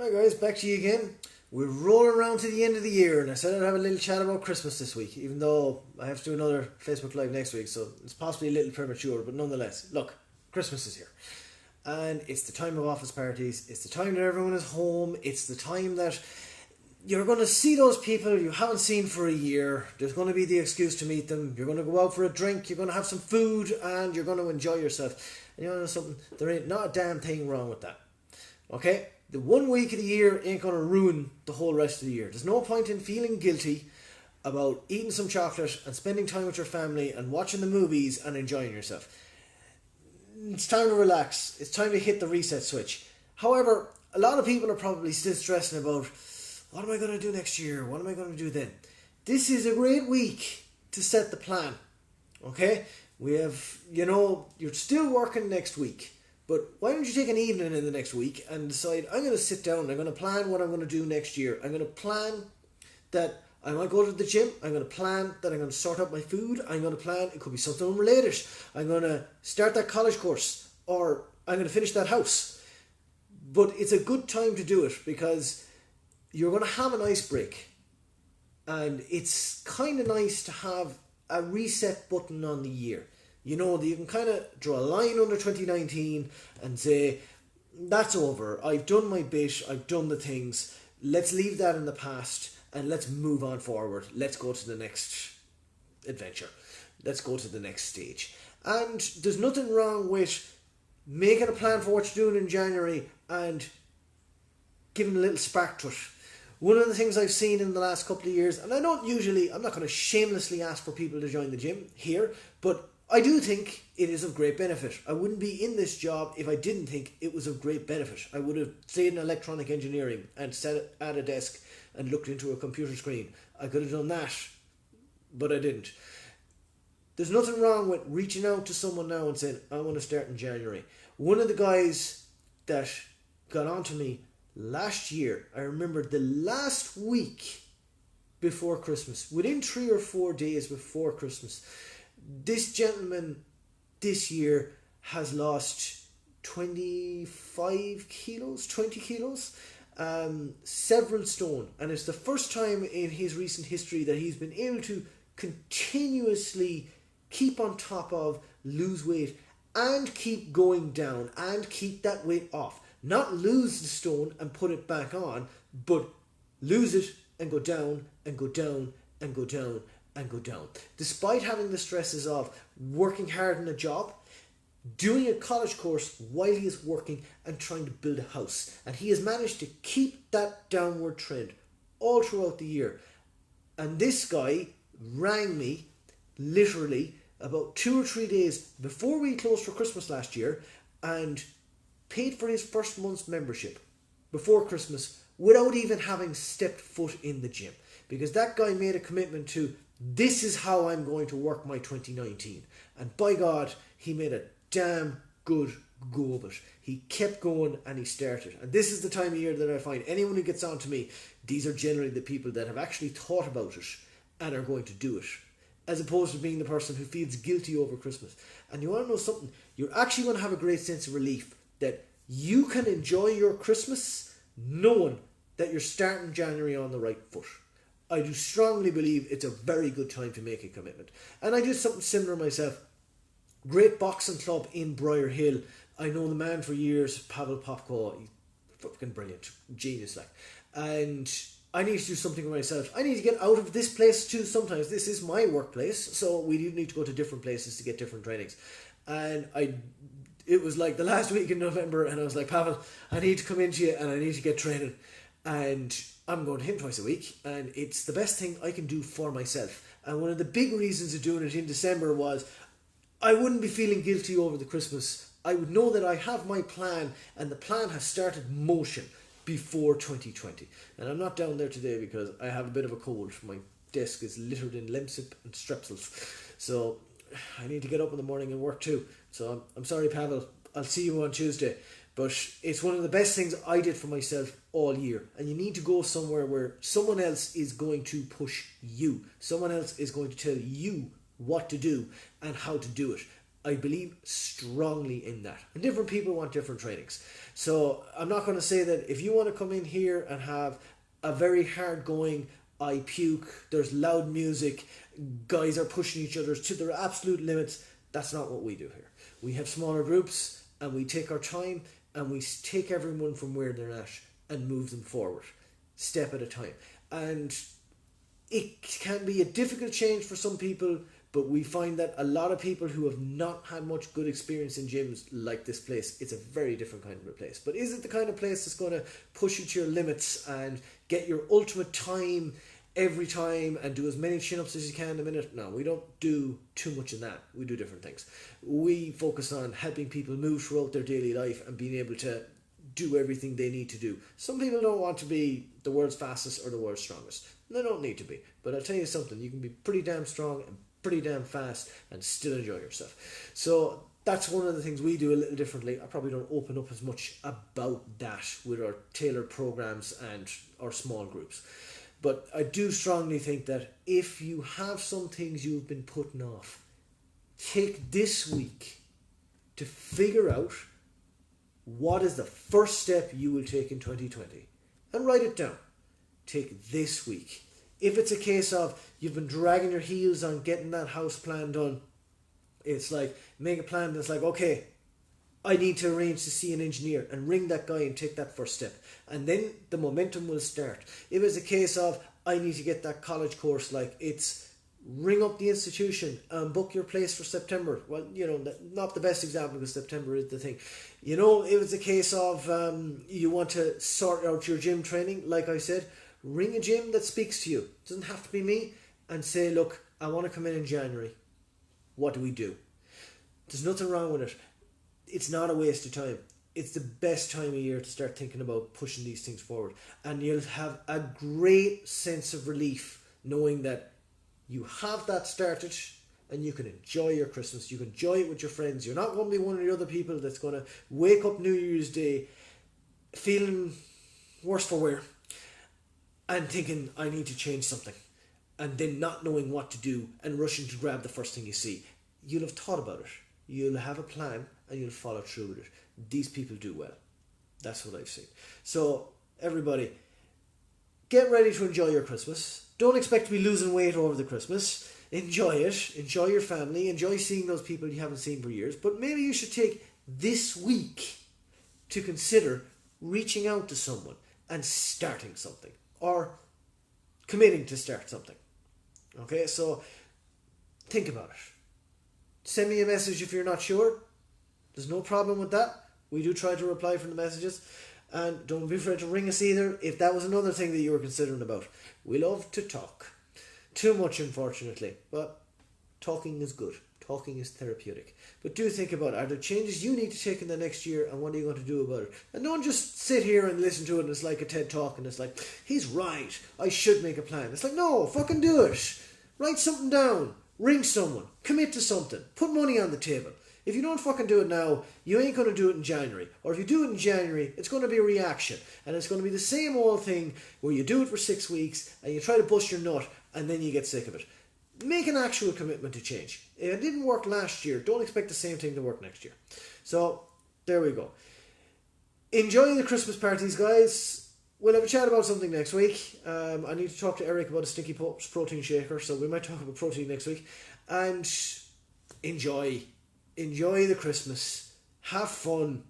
Hi guys, back to you again. We're rolling around to the end of the year, and I said I'd have a little chat about Christmas this week, even though I have to do another Facebook Live next week, so it's possibly a little premature, but nonetheless, look, Christmas is here. And it's the time of office parties, it's the time that everyone is home, it's the time that you're going to see those people you haven't seen for a year. There's going to be the excuse to meet them. You're going to go out for a drink, you're going to have some food, and you're going to enjoy yourself. And you know something? There ain't not a damn thing wrong with that. Okay? The 1 week of the year ain't going to ruin the whole rest of the year. There's no point in feeling guilty about eating some chocolate and spending time with your family and watching the movies and enjoying yourself. It's time to relax. It's time to hit the reset switch. However, a lot of people are probably still stressing about, what am I going to do next year? What am I going to do then? This is a great week to set the plan. Okay? We have, you're still working next week. But why don't you take an evening in the next week and decide, I'm going to sit down, I'm going to plan what I'm going to do next year. I'm going to plan that I might go to the gym. I'm going to plan that I'm going to sort out my food. I'm going to plan, it could be something unrelated. I'm going to start that college course, or I'm going to finish that house. But it's a good time to do it because you're going to have an ice break. And it's kind of nice to have a reset button on the year. You know, that you can kind of draw a line under 2019 and say, that's over. I've done my bit. I've done the things. Let's leave that in the past and let's move on forward. Let's go to the next adventure. Let's go to the next stage. And there's nothing wrong with making a plan for what you're doing in January and giving a little spark to it. One of the things I've seen in the last couple of years, and I'm not going to shamelessly ask for people to join the gym here, but I do think it is of great benefit. I wouldn't be in this job if I didn't think it was of great benefit. I would have stayed in electronic engineering and sat at a desk and looked into a computer screen. I could have done that, but I didn't. There's nothing wrong with reaching out to someone now and saying, I want to start in January. One of the guys that got on to me last year, I remember the last week before Christmas, within 3 or 4 days before Christmas, this gentleman this year has lost 25 kilos, 20 kilos, several stone. And it's the first time in his recent history that he's been able to continuously keep on top of, lose weight, and keep going down, and keep that weight off. Not lose the stone and put it back on, but lose it and go down, and go down, and go down, and go down. Despite having the stresses of working hard in a job, doing a college course while he is working and trying to build a house. And he has managed to keep that downward trend all throughout the year. And this guy rang me literally about 2 or 3 days before we closed for Christmas last year and paid for his first month's membership before Christmas without even having stepped foot in the gym. Because that guy made a commitment to, this is how I'm going to work my 2019. And by God, he made a damn good go of it. He kept going and he started. And this is the time of year that I find anyone who gets on to me, these are generally the people that have actually thought about it and are going to do it. As opposed to being the person who feels guilty over Christmas. And you want to know something? You're actually going to have a great sense of relief that you can enjoy your Christmas knowing that you're starting January on the right foot. I do strongly believe it's a very good time to make a commitment. And I did something similar myself. Great boxing club in Briar Hill. I know the man for years, Pavel Popko. He's fucking brilliant. Genius, like. And I need to do something for myself. I need to get out of this place too sometimes. This is my workplace, so we do need to go to different places to get different trainings. And it was like the last week in November, and I was like, Pavel, I need to come into you and I need to get training. And I'm going to him twice a week, and it's the best thing I can do for myself. And one of the big reasons of doing it in December was I wouldn't be feeling guilty over the Christmas. I would know that I have my plan, and the plan has started motion before 2020. And I'm not down there today because I have a bit of a cold. My desk is littered in Lemsip and Strepsils. So I need to get up in the morning and work too. So I'm sorry, Pavel. I'll see you on Tuesday. But it's one of the best things I did for myself all year. And you need to go somewhere where someone else is going to push you. Someone else is going to tell you what to do and how to do it. I believe strongly in that. And different people want different trainings. So I'm not going to say that if you want to come in here and have a very hard going, I puke, there's loud music, guys are pushing each other to their absolute limits, that's not what we do here. We have smaller groups and we take our time and we take everyone from where they're at and move them forward, step at a time. And it can be a difficult change for some people, but we find that a lot of people who have not had much good experience in gyms like this place, it's a very different kind of a place. But is it the kind of place that's going to push you to your limits and get your ultimate time every time and do as many chin-ups as you can in a minute? No, we don't do too much in that. We do different things. We focus on helping people move throughout their daily life and being able to do everything they need to do. Some people don't want to be the world's fastest or the world's strongest. They don't need to be. But I'll tell you something, you can be pretty damn strong and pretty damn fast and still enjoy yourself. So that's one of the things we do a little differently. I probably don't open up as much about that with our tailored programs and our small groups. But I do strongly think that if you have some things you've been putting off, take this week to figure out what is the first step you will take in 2020 and write it down. Take this week. If it's a case of you've been dragging your heels on getting that house plan done, it's like, make a plan that's like, okay, I need to arrange to see an engineer and ring that guy and take that first step. And then the momentum will start. If it's a case of, I need to get that college course, like it's ring up the institution and book your place for September. Well, you know, not the best example because September is the thing. You know, if it's a case of you want to sort out your gym training, like I said, ring a gym that speaks to you. It doesn't have to be me. And say, look, I want to come in January. What do we do? There's nothing wrong with it. It's not a waste of time. It's the best time of year to start thinking about pushing these things forward. And you'll have a great sense of relief knowing that you have that started and you can enjoy your Christmas. You can enjoy it with your friends. You're not going to be one of the other people that's going to wake up New Year's Day feeling worse for wear and thinking, I need to change something. And then not knowing what to do and rushing to grab the first thing you see. You'll have thought about it. You'll have a plan and you'll follow through with it. These people do well. That's what I've seen. So, everybody, get ready to enjoy your Christmas. Don't expect to be losing weight over the Christmas. Enjoy it. Enjoy your family. Enjoy seeing those people you haven't seen for years. But maybe you should take this week to consider reaching out to someone and starting something. Or committing to start something. Okay, so think about it. Send me a message if you're not sure. There's no problem with that. We do try to reply from the messages. And don't be afraid to ring us either if that was another thing that you were considering about. We love to talk. Too much, unfortunately. But talking is good. Talking is therapeutic. But do think about it. Are there changes you need to take in the next year and what are you going to do about it? And don't just sit here and listen to it and it's like a TED Talk and it's like, he's right. I should make a plan. It's like, no, fucking do it. Write something down. Ring someone. Commit to something. Put money on the table. If you don't fucking do it now, you ain't going to do it in January. Or if you do it in January, it's going to be a reaction. And it's going to be the same old thing where you do it for 6 weeks and you try to bust your nut and then you get sick of it. Make an actual commitment to change. If it didn't work last year, don't expect the same thing to work next year. So, there we go. Enjoy the Christmas parties, guys. We'll have a chat about something next week. I need to talk to Eric about a Stinky Pups protein shaker, so we might talk about protein next week. And enjoy. Enjoy the Christmas. Have fun.